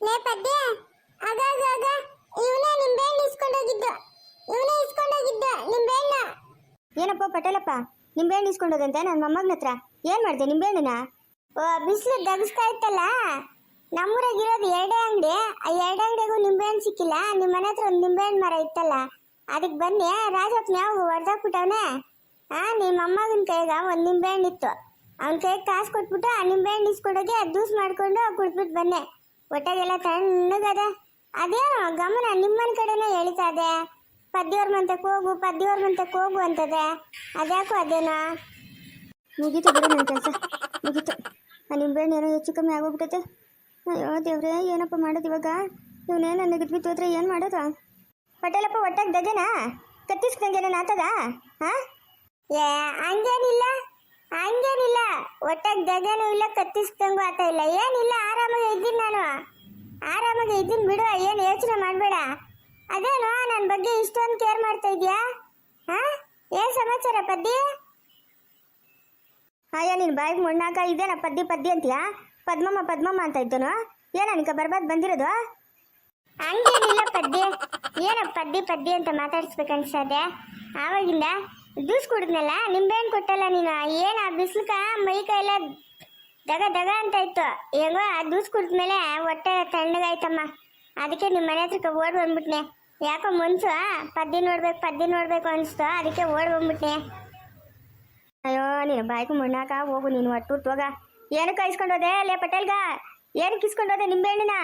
ಲೇ ಪದ್ಯ ಆಗ ಆಗ ಆಗ ಇವನೇ ನಿಂಬೆಹಣ್ಣು ಇಸ್ಕೊಂಡೋಗಿದ್ದು ನಿಂಬೆಹಣ್ಣ. ಏನಪ್ಪ ಪಟೇಲಪ್ಪ, ನಿಂಬೆಹಣ್ಣು ಇಸ್ಕೊಂಡೋದಂತೆ ನನ್ನ ಮೊಮ್ಮಗನ ಹತ್ರ. ಏನು ಮಾಡಿದೆ ನಿಂಬೆಹಣ್ಣನ? ಓ ಬಿಸಿಲು ದಗಸ್ತಾ ಇತ್ತಲ್ಲ, ನಮ್ಮೂರಾಗಿರೋದು ಎರಡೇ ಅಂಗಡಿ. ಆ ಎರಡೇ ಅಂಗಡಿಗೂ ನಿಂಬೆಹಣ್ಣು ಸಿಕ್ಕಿಲ್ಲ. ನಿಮ್ಮ ಮನೆ ಹತ್ರ ಒಂದು ನಿಂಬೆಹಣ್ಣು ಮರ ಇತ್ತಲ್ಲ, ಅದಕ್ಕೆ ಬನ್ನಿ ರಾಜಪ್ಪನ ಯಾವ ಹೊಡೆದಾಕ್ಬಿಟ್ಟವನೆ. ನಿಮ್ಮ ಅಮ್ಮಗನ ಕೈಗ ಒಂದು ನಿಂಬೆಹಣ್ಣು ಇತ್ತು, ಅವನ ಕೈಗೆ ಕಾಸು ಕೊಟ್ಬಿಟ್ಟು ಆ ನಿಂಬೆಹಣ್ಣು ಇಸ್ಕೊಂಡೋಗಿ ಜ್ಯೂಸ್ ಮಾಡ್ಕೊಂಡು ಕುಡ್ಬಿಟ್ಟು ಬನ್ನೆ. ಹೊಟ್ಟೆಗೆಲ್ಲ ತಣ್ಣಗದ. ಅದೇನೋ ಗಮನ ನಿಮ್ಮನ ಕಡೆನೇ ಹೇಳ್ತಾ ಇದೆ, ಪದ್ಯವ್ರ ಮಂತಕ್ಕೆ ಹೋಗು ಅಂತದೆ. ಅದ್ಯಾಕೋ ಅದೇನೋ ಮುಗೀತು ಬಿಡು, ನನ್ನ ಕೆಲಸ ಮುಗೀತು. ಆ ನಿಂಬೆಹಣ್ಣು ಏನೋ ಹೆಚ್ಚು ಕಮ್ಮಿ ಆಗೋಗ್ಬಿಟ್ಟೈತೆ. ಅಯ್ಯೋ ದೇವ್ರೇ, ಏನಪ್ಪ ಮಾಡೋದು ಇವಾಗ? ಇವನೇ ನನಗೆ ಬಿತ್ತು ಹೋದ್ರೆ ಏನು ಮಾಡೋದು? ಪಟೇಲಪ್ಪ ಹೊಟ್ಟೆಗೆ ದಗೆನಾ ಕತ್ತಿಸ್ದಂಗೇನ ಆತದ? ಏ ಹಂಗೇನಿಲ್ಲ, ಹೊಟ್ಟೆಗೆ ದಗನೂ ಇಲ್ಲ, ಕತ್ತಿಸ್ದಂಗೂ ಆತ ಇಲ್ಲ, ಏನಿಲ್ಲ. ಆರಾಮಾಗಿ ಇದ್ದೀನಿ ಬಿಡು, ಏನು ಯೋಚನೆ ಮಾಡಬೇಡ. ಅದೇನೋ ನನ್ನ ಬಗ್ಗೆ ಇಷ್ಟೊಂದು ಕೇರ್ ಮಾಡ್ತಾ ಇದೆಯಾ? ಏನು ಸಮಾಚಾರ ಪದ್ದಿ? ಅಯ್ಯ ನಿನ್ನ ಬಾಯಿಗೆ ಮಣ್ಣಾಕ ಇದೇನ ಪದ್ದಿ ಅಂತೀಯಾ? ಪದ್ಮಮ್ಮ ಅಂತ ಇದ್ದನು. ಏನ ನಿನಗೆ ಬರ್ಬಾದ್ ಬಂದಿರೋದು? ಹಂಗೇನಿಲ್ಲ ಪದ್ದಿ, ಏನ ಪದ್ದಿ ಅಂತ ಮಾತಾಡಿಸ್ಬೇಕನ್ಸದೆ. ಆವಾಗಿಂದ ಜ್ಯೂಸ್ ಕುಡಿದ್ನಲ್ಲ, ನಿಂಬೆಹಣ್ಣು ಕೊಟ್ಟಲ್ಲ ನೀನು, ಏನು ಆ ಬಿಸಿಲ್ಕ ಮೈ ಕೈಯೆಲ್ಲ ದಗ ಅಂತ ಇತ್ತು. ಹೆಂಗೋ ಆ ಜ್ಯೂಸ್ ಕುಡಿದ್ಮೇಲೆ ಹೊಟ್ಟೆ ತಣ್ಣಗಾಯ್ತಮ್ಮ. ಅದಕ್ಕೆ ನಿಮ್ಮ ಮನೆ ಹತ್ರಕ್ಕೆ ಓಡ್ ಬಂದ್ಬಿಟ್ನೆ. ಯಾಕೋ ಮುನ್ಸು ಪದ್ದಿ ನೋಡ್ಬೇಕು ಅನಿಸ್ತು, ಅದಕ್ಕೆ ಓಡ್ ಬಂದ್ಬಿಟ್ನೆ. ಅಯ್ಯೋ ನೀನು ಬಾಯಿಗೆ ಮಣ್ಣಾಕ ಹೋಗು, ನೀನು ಒಟ್ಟು ಹೋಗ. ಏನಕ್ಕೆ ಇಸ್ಕೊಂಡೋದೆ ಲೇ ಪಟೇಲ್ಗ? ಏನಕ್ಕೆ ಇಸ್ಕೊಂಡೋದೆ ನಿಂಬೆಹಣ್ಣಿನ?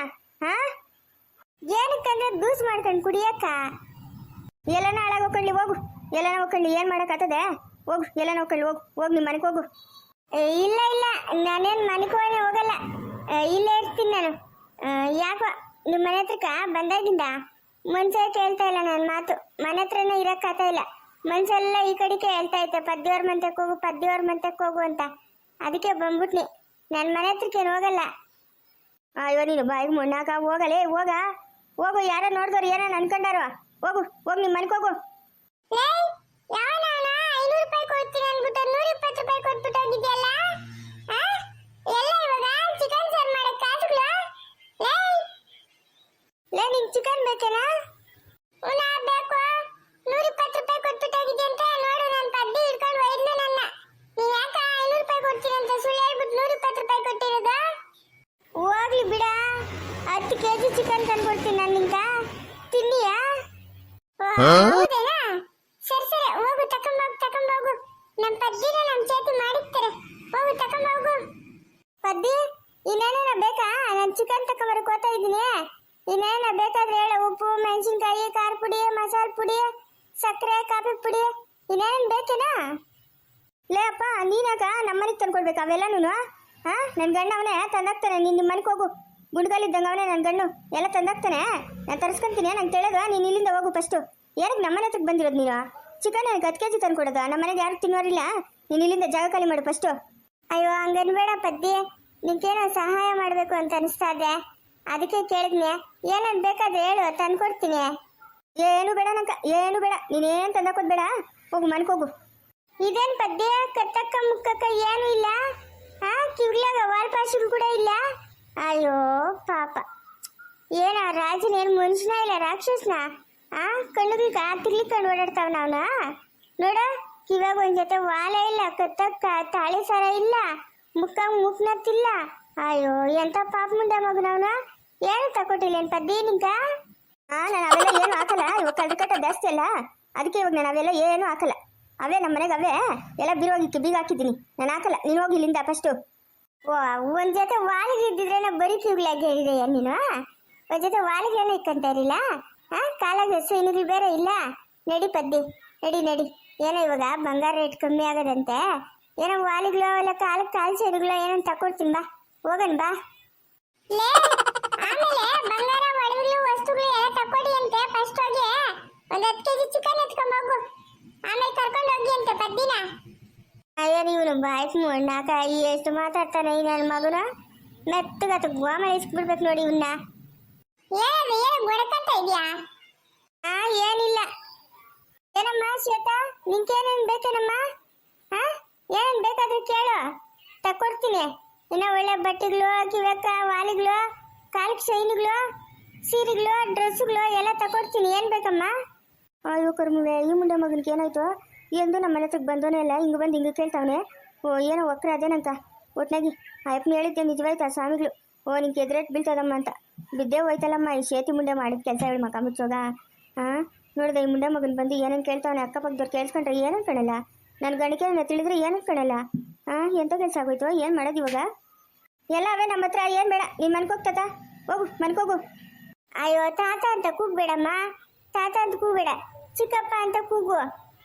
ಏನಕ್ಕಂದ್ರೆ ಜ್ಯೂಸ್ ಮಾಡ್ಕೊಂಡು ಕುಡಿಯಕ್ಕ. ಎಲ್ಲನ ಹಾಳಾಗೋಗ್ಕೊಳ್ಳಿ ಹೋಗು, ಎಲ್ಲನ ಹೋಗ್ಕೊಳ್ಳಿ, ಏನು ಮಾಡೋಕ್ಕಾಗ್ತದೆ? ಹೋಗು, ಎಲ್ಲನ ಹೋಗ್ಕೊಳ್ಳಿ, ಹೋಗು ನಿಮ್ಮ ಮನೆಗೆ ಹೋಗು. ಇಲ್ಲ ನಾನೇನು ಮನೆಗೆ ಹೋಗಲ್ಲ, ಇಲ್ಲೇ ಇರ್ತೀನಿ ನಾನು. ಯಾಕೋ ನಿಮ್ಮ ಮನೆ ಹತ್ರಕ್ಕ ಬಂದಾಗಿಂದ ಮನ್ಸೇ ಕೇಳ್ತಾ ಇಲ್ಲ ನನ್ನ ಮಾತು. ಮನೆ ಹತ್ರನೇ ಇರೋಕ್ಕಾಗ್ತಾ ಇಲ್ಲ, ಮನ್ಸೆಲ್ಲ ಈ ಕಡೆಗೆ ಹೇಳ್ತಾ ಐತೆ ಪದ್ಯವ್ರ ಮಂತಕ್ಕೆ ಹೋಗು ಅಂತ. ಅದಕ್ಕೆ ಬಂದ್ಬಿಟ್ನಿ, ನನ್ನ ಮನೆ ಹತ್ರಕ್ಕೇನು ಹೋಗಲ್ಲ. ಅಯ್ಯೋ ನೀನು ಬಾಯಿಗೆ ಮಣ್ಣಾಕ ಹೋಗಲೇ, ಹೋಗು. ಯಾರೋ ನೋಡಿದವ್ರು ಏನೋ ಅನ್ಕೊಂಡಾರು. ಹೋಗು ನಿಮ್ಮ ಮನೆಗೆ ಹೋಗು. 500 ರೂಪಾಯಿ ಕೊಡ್ತೀನಿ ಅಂದ್ಬಿಟ್ಟು 120 ರೂಪಾಯಿ ಕೊಟ್ಬಿಟ್ಟು ಹೋಗಿದ್ಯಲ್ಲ. ಎಲ್ಲ ಇವಾಗ ಚಿಕನ್ ಸಾರು ಮಾಡಕ್ಕೆ ಕಾಸುಗಳು. ನಿಂಗೆ ಚಿಕನ್ ಬೇಕೇನಾ? ಬೇಕು. 120 ರೂಪಾಯಿ ಕೊಟ್ಬಿಟ್ಟು ಹೋಗಿದ್ದೆ ಅಂತ ನೋಡು. ನಾನು ಪದ್ದಿ ಹಿಡ್ಕೊಂಡು ಒಯ್ದ್ಲು ನನ್ನ. ನೀನು ಯಾಕೆ 500 ರೂಪಾಯಿ ಕೊಡ್ತೀನಿ ಅಂತ ಸುಳ್ಳು ಹೇಳ್ಬಿಟ್ಟು 120 ರೂಪಾಯಿ ಕೊಟ್ಟಿರೋದು? ಹೋಗ್ಲಿ ಬಿಡ, 10 kg ಚಿಕನ್ ತಂದ್ಕೊಡ್ತೀನಿ ನಾನು ನಿಂಗ, ತಿನ್ನಿಯಾ? ಹೌದೇನಾ? ಸರಿ ಹೋಗು, ತಕೊಂಡೋಗು. ನಮ್ಮ ಪದ್ದಿನ ನಮ್ಮ ಚೇತಿ ಮಾಡಿರ್ತಾರೆ, ಹೋಗು ತಕೊಂಡೋಗು. ಪದ್ದಿ ಇನ್ನೇನ ಬೇಕಾ? ನಾನು ಚಿಕನ್ ತಕೊಂಬರಕ್ಕೆ ಹೋಗ್ತಾ ಇದ್ದೀನಿ. ಇನ್ನೇನ ಬೇಕಾದ್ರೆ ಹೇಳು. ಉಪ್ಪು, ಮೆಣಸಿನ್ಕಾಯಿ, ಖಾರ ಪುಡಿ, ಮಸಾಲೆ ಪುಡಿ, ಸಕ್ಕರೆ, ಕಾಫಿ ಪುಡಿ, ಇನ್ನೇನು ಬೇಕೇನಾ? ಲೇ ಅಪ್ಪ, ನೀನಾಗ ನಮ್ಮ ಮನೆಗೆ ತಂದ್ಕೊಡ್ಬೇಕು ಅವೆಲ್ಲನೂ? ನನ್ನ ಗಂಡ ಅವನೇ ತಂದಾಕ್ತಾನೆ. ನೀನು ನಿಮ್ಮ ಮನೆಗೆ ಹೋಗು, ಗುಂಡ್ಗಲ್ಲಿದ್ದಂಗೆ ಅವನೇ ನನ್ನ ಗಂಡು, ಎಲ್ಲ ತಂದಾಕ್ತಾನೆ. ನಾನು ತರಿಸ್ಕೊಂತೀನಿ. ನಂಗೆ ತಿಳಿಯೋದು, ನೀನು ಇಲ್ಲಿಂದ ಹೋಗು ಫಸ್ಟು. ಏನಕ್ಕೆ ನಮ್ಮ ಮನೆ ಹತ್ರಕ್ಕೆ ಬಂದಿರೋದು ನೀನು? ಚಿಕನ್ ನನಗೆ 10 kg ತಂದ್ಕೊಡೋದು? ನಮ್ಮ ಮನೆಗೆ ಯಾರು ತಿನ್ನೋರಿಲ್ಲ. ನೀನು ಇಲ್ಲಿಂದ ಜಾಗ ಖಾಲಿ ಮಾಡು ಫಸ್ಟು. ಅಯ್ಯೋ ಹಂಗನ್ಬೇಡ ಪದ್ದಿ, ನಿಂಗೇನೋ ಸಹಾಯ ಮಾಡಬೇಕು ಅಂತ ಅನಿಸ್ತಾ ಇದೆ, ಅದಕ್ಕೆ ಕೇಳಿದ್ನೆ. ಏನೇನು ಬೇಕಾದ್ರೆ ಹೇಳು, ತಂದ್ಕೊಡ್ತೀನಿ. ಏನು ಬೇಡ ಏನು ಬೇಡ, ನೀನೇನು ತಂದಾಕೋದು ಬೇಡ. ಹೋಗು ಮನೆಗೆ ಹೋಗು. ಇದೇನು ಪದ್ಯ? ಕತ್ತಕ್ಕ ಮುಕ್ಕಕ್ಕ ಏನೂ ಇಲ್ಲ, ಕಿವಿಲಾಗ ವಾಲ್ಪಾಶಿಗಳು ಕೂಡ ಇಲ್ಲ. ಅಯ್ಯೋ ಪಾಪ, ಏನ ರಾಜನೇನು ಮನುಷ್ಯನ ಇಲ್ಲ ರಾಕ್ಷಸನ? ಕಣ್ಣುಗಳಿಗೆ ತಿರ್ಲಿಕೊಂಡು ಓಡಾಡ್ತಾವ ನಾವ್ನ. ನೋಡ, ಕಿವಾಗ ಒಂದ್ ಜೊತೆ ವಾಲ ಇಲ್ಲ, ಕತ್ತಕ್ಕ ತಾಳಿ ಸರ ಇಲ್ಲ, ಮುಕ್ನತ್ತಿಲ್ಲ. ಅಯ್ಯೋ ಎಂತ ಪಾಪ ಮುಂದೆ ಮಗನವನ. ಏನು ತಕೊಟ್ಟಿಲ್ಲ ಏನ್ ಪದ್ದಿ ನಿಂಕ? ನಾನು ಅವೆಲ್ಲ ಏನು ಹಾಕಲ್ಲ. ಇವಾಗ ಕಳ್ಳ ಜಾಸ್ತಿ ಅಲ್ಲ, ಅದಕ್ಕೆ ಇವಾಗ ನಾನು ಅವೆಲ್ಲ ಏನು ಹಾಕಲ್ಲ. ಅವೇ ನಮ್ಮ ಮನೆಗೆ ಅವೇ ಎಲ್ಲ ಬಿರುವಾಗಿಕ್ಕೆ ಬೀಗ ಹಾಕಿದ್ದೀನಿ. ನಾನು ಹಾಕಲ್ಲ. ನೀನು ಹೋಗಿ ಇಲ್ಲಿಂದ ಫಸ್ಟು. ಒಂದ್ ಜೊತೆ ವಾಲಿಗೆ ಇದ್ದಿದ್ರೆ ನಾ ಬರೀ ಕಿವಿಲಾಗ ಹೇಳಿದೆಯ ನೀನು? ಒಂದ್ ಜೊತೆ ವಾಲಿಗೆ ಏನೋ ಇಕ್ಕಂತ ಇರಲಿಲ್ಲ. ಕಾಲಾಗ ಸೈನಿಗಳು ಬೇರೆ ಇಲ್ಲ. ನಡಿ ಪದ್ದಿ, ನಡಿ. ಏನೋ ಇವಾಗ ಬಂಗಾರ ರೇಟ್ ಕಮ್ಮಿ ಆಗೋದಂತೆ, ಏನೋ ವಾಲಿಗಳು ಇಲ್ಲ, ಕಾಲು ಸೈನಿಗಳು ಏನೋ ತಕೊಡ್ತೀನಿ ಬಾ, ಹೋಗೋಣ ಬಾ. ಆಮೇಲೆ ಬಂಗಾರ ಒಡವೆಗಳು ವಸ್ತುಗಳು ಎಲ್ಲ ತಕೊಡಿ ಅಂತೆ. ಫಸ್ಟ್ ಹೋಗಿ ಒಂದು 10 kg ಚಿಕನ್ ಎತ್ಕೊಂಡೋಗು, ಆಮೇಲೆ ಕರ್ಕೊಂಡು ಹೋಗಿ ಅಂತೆ ಪದ್ದಿನ. ಅಯ್ಯೋ ನೀವು ಬಾಯ್ತು ಮಣ್ಣಾಕ ಎಷ್ಟು ಮಾತಾಡ್ತಾನೆ ಈ ನನ್ನ ಮಗನ. ಮೆತ್ತಗತ್ತ ಗೋಮಳ ಇಸ್ಬಿಡ್ಬೇಕು ನೋಡಿ ಇವನ್ನ. ಏನು ಗೊಡಕಂತ ಇದೆಯಾ? ಏನಿಲ್ಲ. ಏನಮ್ಮ ಶ್ವೇತಾ, ನಿಂಗೇನೇನು ಬೇಕೇನಮ್ಮ? ಏನೇನು ಬೇಕಾದ್ರೆ ಕೇಳು, ತಕೊಡ್ತೀನಿ. ಇನ್ನ ಒಳ್ಳೆ ಬಟ್ಟೆಗಳು, ಕಿವ್ಯಾಕ ವಾಲಿಗಳು, ಕಾಲಕ್ಕೆ ಶೈನ್ಗಳು ಸೀರೆಗಳು ಡ್ರೆಸ್ಸುಗಳು ಎಲ್ಲ ತಗೊಡ್ತೀನಿ ಏನು ಬೇಕಮ್ಮ? ಅಯ್ಯೋ ಕರ್ಮುವೆ, ಈ ಮುಂಡೆ ಮಗನಿಗೆ ಏನಾಯ್ತು ಎಂದು ನಮ್ಮ ಮನೆ ಹತ್ರಕ್ಕೆ ಬಂದೋನೇ ಇಲ್ಲ, ಹಿಂಗೆ ಬಂದು ಹಿಂಗೆ ಕೇಳ್ತಾವನೆ. ಓ ಏನೋ ಒಕ್ಕರ ಅದೇನಂತ ಒಟ್ನಾಗಿ ಅಯ್ಯಪ್ಪನ ಹೇಳಿದ್ದೆ ನಿಜವಾಯ್ತಾ ಸ್ವಾಮಿಗಳು. ಓ ನಿಂಗೆ ಎದುರೇಟ್ ಬೀಳ್ತದಮ್ಮ ಅಂತ ಬಿದ್ದೇ ಹೋಯ್ತಲ್ಲಮ್ಮ ಈ ಶೇತಿ ಮುಂಡೆ ಮಾಡಿದ ಕೆಲಸ ಹೇಳಿ ಮಕ್ಕ ಮುಚ್ಚೋಗ. ಹಾಂ ನೋಡಿದೆ ಈ ಮುಂಡೆ ಮಗನ ಬಂದು ಏನೇನು ಕೇಳ್ತಾವನೆ, ಅಕ್ಕಪಕ್ಕದವ್ರು ಕೇಳಿಸ್ಕೊಂಡ್ರೆ ಏನು ಅನ್ಕೊಳಲ್ಲ, ನನ್ನ ಗಣಿಕೆ ತಿಳಿದ್ರೆ ಏನು ಅನ್ಕೊಳಲ್ಲ. ಹಾಂ ಎಂಥ ಕೆಲಸ ಆಗೋಯ್ತು, ಏನು ಮಾಡೋದು ಇವಾಗ? ಎಲ್ಲ ಅವೇ ನಮ್ಮ ಹತ್ರ, ಏನು ಬೇಡ ನೀನು ಮನ್ಕೋಗ್ತದ, ಹೋಗು ಮನ್ಕೋಗು. ಅಯ್ಯೋ ತಾತ ಅಂತ ಕೂಗ್ಬೇಡಮ್ಮ, ತಾತ ಅಂತ ಕೂಗ್ಬೇಡ, ಚಿಕ್ಕಪ್ಪ ಅಂತ ಕೂಗು.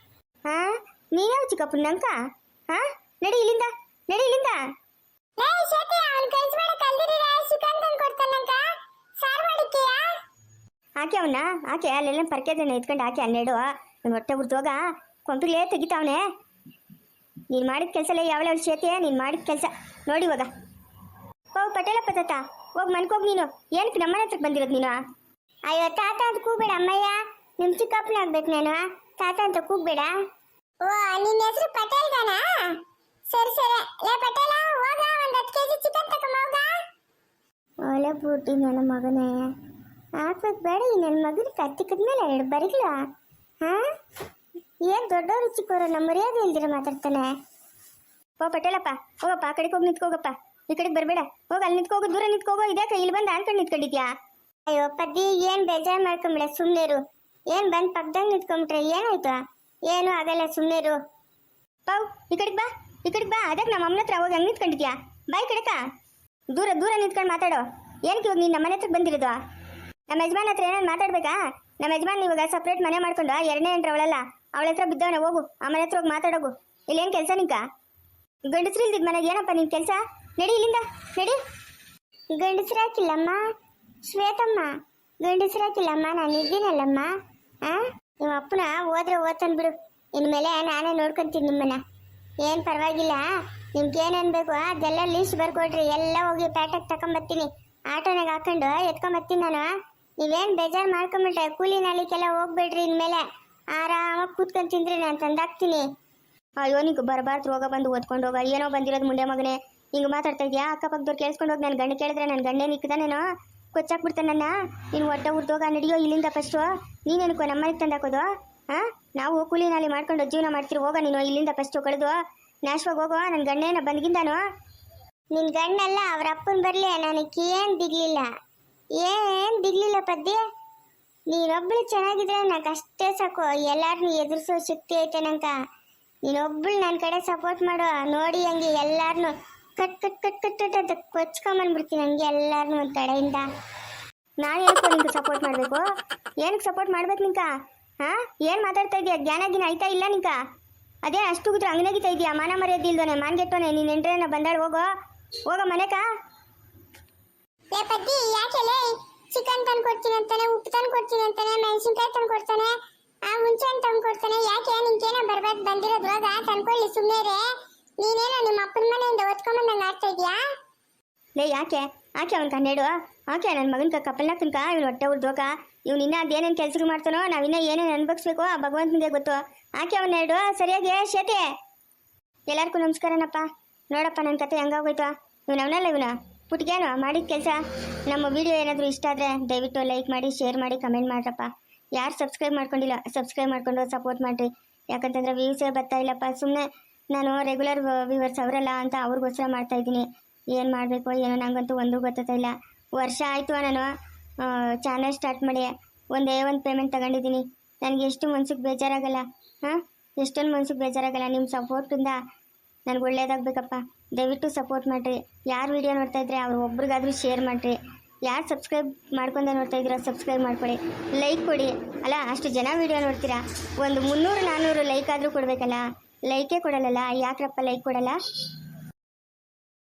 ಹಾಂ ನೀನ್ಯಾವ ಚಿಕ್ಕಪ್ಪನ ನಂಕ? ಹಾಂ ನಡಿ ಇಲ್ಲಿಂದ, ನಡಿ ಇಲ್ಲಿಂದ. ಆಕೆ ಅವನ್ನ ಆಕೆ ಅಲ್ಲೆಲ್ಲ ಪರ್ಕೆದನ್ನ ಎತ್ಕೊಂಡು ಆಕೆ ಹನ್ನೆರಡು ನೀನು ಹೊಟ್ಟೆ ಉರ್ದೋಗ ಕೊಂಪಿಲೇ ತೆಗಿತಾವನೆ. ನೀನು ಮಾಡಿದ ಕೆಲಸಲೇ ಯಾವಳ ಶೇತಿ, ನೀನು ಮಾಡಿದ ಕೆಲಸ ನೋಡಿ ಇವಾಗ. ಹೋಗು ಪಟೇಲಪ್ಪ ತಾತ, ಹೋಗಿ ಮನ್ಕೋಗಿ ನೀನು. ಏನಕ್ಕೆ ನಮ್ಮನೆ ಹತ್ರಕ್ಕೆ ಬಂದಿರೋದು ನೀನು? ಅಯ್ಯೋ ತಾತ ಅಂತ ಕೂಗ್ಬೇಡ ಅಮ್ಮಯ್ಯ, ನಿಮ್ ಚಿಕ್ಕಪ್ಪನ ಆಗ್ಬೇಕು ನಾನು, ತಾತ ಅಂತ ಕೂಗ್ಬೇಡ. ಓ ನಿನ್ನ ಹೆಸರು ಪಟೇಲ್ ಗಾನಾ? ಸರಿ ಸರಿ, ಲೇ ಪಟೇಲ ಹೋಗ, ಒಂದು 10 kg ಚಿಕನ್ ತಗೊಂಬ ಹೋಗ. ಒಳ್ಳೆ ಬುಟ್ಟಿ ನನ್ನ ಮಗನೇ, ಹಾಕ್ಬೇಕು ಬೇಡ ಈ ನನ್ನ ಮಗನ ಕತ್ತಿಕ್ಕದ್ಮೇಲೆ 2 ಬರಿಗಳ. ಹಾಂ ಏನು ದೊಡ್ಡವರು ಚಿಕ್ಕವರು ನಮ್ಮ ಮರ್ಯಾದೆ ಇಲ್ದಿರ ಮಾತಾಡ್ತಾನೆ. ಓ ಪಟೇಲಪ್ಪ ಹೋಗಪ್ಪ, ಆ ಕಡೆಗೆ ಹೋಗಿ ನಿಂತ್ಕೋಗಪ್ಪ, ಈ ಕಡೆಗೆ ಬರಬೇಡ, ಹೋಗಿ ಅಲ್ಲಿ ನಿಂತ್ಕೋಗು, ದೂರ ನಿಂತ್ಕೋಗೋ. ಇದ್ಯಾಕೆ ಇಲ್ಲಿ ಬಂದು ಅನ್ಕೊಂಡು ನಿಂತ್ಕೊಂಡಿದ್ಯಾ? ಅಯ್ಯೋ ಪದ್ದಿ ಏನ್ ಬೇಜಾರು ಮಾಡ್ಕೊಂಬಿಡ, ಸುಮ್ನೆರು. ಏನ್ ಬಂದ್ ಪಕ್ಕದಾಗ ನಿಂತ್ಕೊಂಬಿಟ್ರೆ ಏನಾಯ್ತು? ಏನು ಆಗಲ್ಲ, ಸುಮ್ನೆರು. ಪಾವ್ ಈ ಕಡೆಗೆ ಬಾ, ಈ ಕಡೆಗೆ ಬಾ. ಅದಕ್ಕೆ ನಮ್ಮ ಅಮ್ಮನ ಹತ್ರ ಹೋಗಿ ಹಂಗೆ ನಿಂತ್ಕೊಂಡಿದ್ಯಾ? ಬಾಯ್ ಕಡೆಕ ದೂರ ದೂರ ನಿಂತ್ಕೊಂಡು ಮಾತಾಡೋ. ಏನಕ್ಕೆ ಇವಾಗ ನೀನು ನಮ್ಮ ಮನೆ ಹತ್ರಕ್ಕೆ ಬಂದಿರೋದು? ನಮ್ಮ ಯಜಮಾನ್ ಹತ್ರ ಏನೇನು ಮಾತಾಡ್ಬೇಕಾ? ನಮ್ಮ ಯಜಮಾನ್ ಇವಾಗ ಸಪ್ರೇಟ್ ಮನೆ ಮಾಡ್ಕೊಂಡು 2ನೇ ಹೆಂಡ್ರೆ ಅವಳಲ್ಲ, ಅವಳ ಹತ್ರ ಬಿದ್ದವನೆ. ಹೋಗು ಆ ಮನೆ ಹತ್ರ ಹೋಗಿ ಮಾತಾಡೋಗು. ಇಲ್ಲೇನು ಕೆಲಸ ನಿಂಕ? ಗಂಡಸ್ರು ಇಲ್ದಿದ್ ಮನೆಗೆ ಏನಪ್ಪ ನಿನ್ನ ಕೆಲಸ? ನಡಿ ಇಲ್ಲಿಂದ, ನಡಿ. ಗಂಡಸ್ರಾಕಿಲ್ಲಮ್ಮ ಶ್ವೇತಮ್ಮ, ಗಂಡಸ್ರಾಕಿಲ್ಲಮ್ಮ, ನಾನು ಇದ್ದೀನಲ್ಲಮ್ಮ. ನಿಮ್ಮ ಅಪ್ಪನ ಹೋದ್ರೆ ಓದ್ತಾನೆ ಬಿಡು, ಇನ್ಮೇಲೆ ನಾನೇ ನೋಡ್ಕೊಂತೀನಿ ನಿಮ್ಮನ್ನ. ಏನು ಪರವಾಗಿಲ್ಲ, ನಿಮ್ಗೆ ಏನೇನು ಬೇಕು ಅದೆಲ್ಲ ಲೀಸ್ಟ್ ಬರ್ಕೊಡ್ರಿ, ಎಲ್ಲ ಹೋಗಿ ಪ್ಯಾಟೆಗೆ ತಗೊಂಬರ್ತೀನಿ, ಆಟೋನಾಗ ಹಾಕೊಂಡು ಎತ್ಕೊಂಬರ್ತೀನಿ ನಾನು. ನೀವೇನು ಬೇಜಾರು ಮಾಡ್ಕೊಂಬಿಟ್ರೆ ಕೂಲಿ ನಾಲಿಕೆಲ್ಲ ಹೋಗ್ಬೇಡ್ರಿ, ಇನ್ಮೇಲೆ ಆರಾಮಾಗಿ ಕೂತ್ಕೊಂಡು ತಿಂದ್ರಿ, ನಾನು ತಂದಾಕ್ತೀನಿ. ಅಯ್ಯೋ ನಿಂಗೆ ಬರಬಾರ್ದು, ರೋಗ ಬಂದು ಓದ್ಕೊಂಡು ಹೋಗ. ಏನೋ ಬಂದಿರೋದು ಮುಂಡೆ ಮಗನೇ, ಹಿಂಗೆ ಮಾತಾಡ್ತಾ ಇದೆಯಾ? ಅಕ್ಕಪಕ್ಕದವ್ರು ಕೇಳಿಸ್ಕೊಂಡು ಹೋಗಿ ನನ್ನ ಗಂಡ ಕೇಳಿದ್ರೆ ನನ್ನ ಗಂಡೇ ನಿಕ್ಕಿದಾನೇನೋ ಕೊಚ್ಚಾಕ್ಬಿಡ್ತಾನೆ ನನ್ನ. ನೀನು ಹೊಟ್ಟೆ ಉರ್ದೋಗ, ನಡಿಯೋ ಇಲ್ಲಿಂದ ಫಸ್ಟು. ನೀನೇನಕ್ಕೋ ನಮ್ಮ ಮನೆಗೆ ತಂದಾಕೋದು? ಹಾಂ ನಾವು ಕೂಲಿ ನಾಲಿ ಮಾಡ್ಕೊಂಡು ಜೀವನ ಮಾಡ್ತೀರಿ, ಹೋಗ ನೀನು ಇಲ್ಲಿಂದ ಫಸ್ಟು ಕಳೆದು ನಾಶವಾಗಿ ಹೋಗೋ. ನನ್ನ ಗಂಡೇನ ಬಂದ್ಗಿಂದಾನು. ನಿನ್ನ ಗಂಡಲ್ಲ ಅವ್ರ ಅಪ್ಪನ ಬರಲಿ, ನನಗೆ ಏನು ದಿಗ್ಲಿಲ್ಲ, ಏನು ದಿಗ್ಲಿಲ್ಲ ಪದ್ಯ. ನೀನೊಬ್ಬಳು ಚೆನ್ನಾಗಿದ್ರೆ ನನಗೆ ಅಷ್ಟೇ ಸಾಕು, ಎಲ್ಲಾರನ್ನೂ ಎದುರಿಸೋ ಶಕ್ತಿ ಐತೆ ನಂಕ. ನೀನೊಬ್ಬಳು ನನ್ನ ಕಡೆ ಸಪೋರ್ಟ್ ಮಾಡೋ, ನೋಡಿ ಹಂಗೆ ಎಲ್ಲಾರನ್ನೂ cut cut cut cut cut ಅಂತ ಕೊಚ್ಕೊಂಬಂದ್ಬಿಡ್ತೀನಿ ಹಂಗೆ ಎಲ್ಲಾರನ್ನೂ ಒಂದು ಕಡೆಯಿಂದ. ನಾನು ಏನಕ್ಕೋ ನಿಂಗೆ ಸಪೋರ್ಟ್ ಮಾಡಬೇಕು? ಏನಕ್ಕೆ ಸಪೋರ್ಟ್ ಮಾಡ್ಬೇಕು ನಿಂಕ? ಹಾಂ ಏನು ಮಾತಾಡ್ತಾ ಇದೆಯಾ? ಜ್ಞಾನಗಿನ ಆಯ್ತಾ ಇಲ್ಲ ನಿಂಕ? ಅದೇ ಅಷ್ಟು ಗುದ್ರೆ ಅಂಗನಾಗಿತಾ ಇದೆಯಾ? ಮಾನ ಮರ್ಯಾದೆ ಇಲ್ದೋನೆ, ಮಾನ್ಗೆಟ್ಟೋನೆ. ನೀನು ಎಂಟ್ರೇನ ಬಂದಾಳು, ಹೋಗ ಮನೆಕ. ಏ ಪದ್ದಿ ಯಾಕೆಲೆ ಚಿಕನ್ ತಂದು ಕೊಡ್ತೀನಿ ಅಂತಾನೆ, ಉಪ್ಪು ತಂದು ಕೊಡ್ತೀನಿ ಅಂತಾನೆ, ಮೆಣಸಿನ್ಕಾಯಿ ತಂದು ಕೊಡ್ತಾನೆ, ಹುಂಚೆ ಹಣ್ಣು ತಂದು ಕೊಡ್ತಾನೆ. ಯಾಕೆ ನಿನ್ಗೇನೋ ಬರ್ಬಾರ್ದು ಬಂದಿರೋದು? ರೋಗ ತಂದ್ಕೊಳ್ಳಿ ಸುಮ್ಮನೆ. ನೀನೇನೋ ನಿಮ್ಮ ಅಪ್ಪನ ಮನೆಯಿಂದ ಒತ್ಕೊಂಬಂದಂಗೆ ಆಡ್ತಾ ಇದೆಯಾ? ಲೇ ಯಾಕೆ ಅವ್ನು ಕನ್ನೆಡು? ಆಕೆ ನನ್ನ ಮಗನ ಕಪ್ಪಲ್ನ ತನಕ ಇವ್ನು ಹೊಟ್ಟೆ ಉರ್ದೋಗ. ಇವ್ನು ಇನ್ನೂ ಅದೇನೇನು ಕೆಲಸಗಳು ಮಾಡ್ತಾನೋ, ನಾವಿನ್ನೂ ಏನೇನು ಅನ್ಭವಿಸ್ಬೇಕು ಆ ಭಗವಂತನಿಗೆ ಗೊತ್ತು. ಆಕೆ ಅವನ್ನೆರಡು ಸರಿಯಾಗಿ ಶೇತೆ. ಎಲ್ಲರಿಗೂ ನಮಸ್ಕಾರನಪ್ಪ. ನೋಡಪ್ಪ ನನ್ನ ಕತೆ ಹೆಂಗಾಗೋಯ್ತು. ಅವನಲ್ಲ ಇವನ ಪುಟ್ಗೇನು ಮಾಡಿದ ಕೆಲಸ. ನಮ್ಮ ವಿಡಿಯೋ ಏನಾದರೂ ಇಷ್ಟ ಆದರೆ ದಯವಿಟ್ಟು ಲೈಕ್ ಮಾಡಿ, ಶೇರ್ ಮಾಡಿ, ಕಮೆಂಟ್ ಮಾಡ್ರಪ್ಪ. ಯಾರು ಸಬ್ಸ್ಕ್ರೈಬ್ ಮಾಡ್ಕೊಂಡಿಲ್ಲ ಸಬ್ಸ್ಕ್ರೈಬ್ ಮಾಡ್ಕೊಂಡು ಸಪೋರ್ಟ್ ಮಾಡಿರಿ. ಯಾಕಂತಂದರೆ ವ್ಯೂಸೇ ಬರ್ತಾ ಇಲ್ಲಪ್ಪ. ಸುಮ್ಮನೆ ನಾನು ರೆಗ್ಯುಲರ್ ವ್ಯೂವರ್ಸ್ ಅವರಲ್ಲ ಅಂತ ಅವ್ರಿಗೋಸ್ಕರ ಮಾಡ್ತಾಯಿದ್ದೀನಿ. ಏನು ಮಾಡಬೇಕು ಏನೋ ನನಗಂತೂ ಒಂದೂ ಗೊತ್ತಾಗ್ತಾ ಇಲ್ಲ. ವರ್ಷ ಆಯಿತು ನಾನು ಚಾನಲ್ ಸ್ಟಾರ್ಟ್ ಮಾಡಿ, ಒಂದೇ ಒಂದು ಪೇಮೆಂಟ್ ತಗೊಂಡಿದ್ದೀನಿ. ನನಗೆ ಎಷ್ಟು ಮನ್ಸಿಗೆ ಬೇಜಾರಾಗಲ್ಲ. ಹಾಂ ಎಷ್ಟೊಂದು ಮನ್ಸಿಗೆ ಬೇಜಾರಾಗಲ್ಲ. ನಿಮ್ಮ ಸಪೋರ್ಟಿಂದ ನನಗೆ ಒಳ್ಳೇದಾಗಬೇಕಪ್ಪ. ದಯವಿಟ್ಟು ಸಪೋರ್ಟ್ ಮಾಡಿರಿ. ಯಾರು ವೀಡಿಯೋ ನೋಡ್ತಾಯಿದ್ರೆ ಅವ್ರು ಒಬ್ರಿಗಾದರೂ ಶೇರ್ ಮಾಡಿರಿ. ಯಾರು ಸಬ್ಸ್ಕ್ರೈಬ್ ಮಾಡ್ಕೊಂಡೆ ನೋಡ್ತಾಯಿದ್ದೀರೋ ಸಬ್ಸ್ಕ್ರೈಬ್ ಮಾಡ್ಕೊಳ್ಳಿ, ಲೈಕ್ ಕೊಡಿ. ಅಲ್ಲ ಅಷ್ಟು ಜನ ವೀಡಿಯೋ ನೋಡ್ತೀರಾ, ಒಂದು 300-400 ಲೈಕ್ ಆದರೂ ಕೊಡಬೇಕಲ್ಲ. ಲೈಕೇ ಕೊಡಲ್ಲ, ಯಾಕ್ರಪ್ಪ ಲೈಕ್ ಕೊಡಲ್ಲ?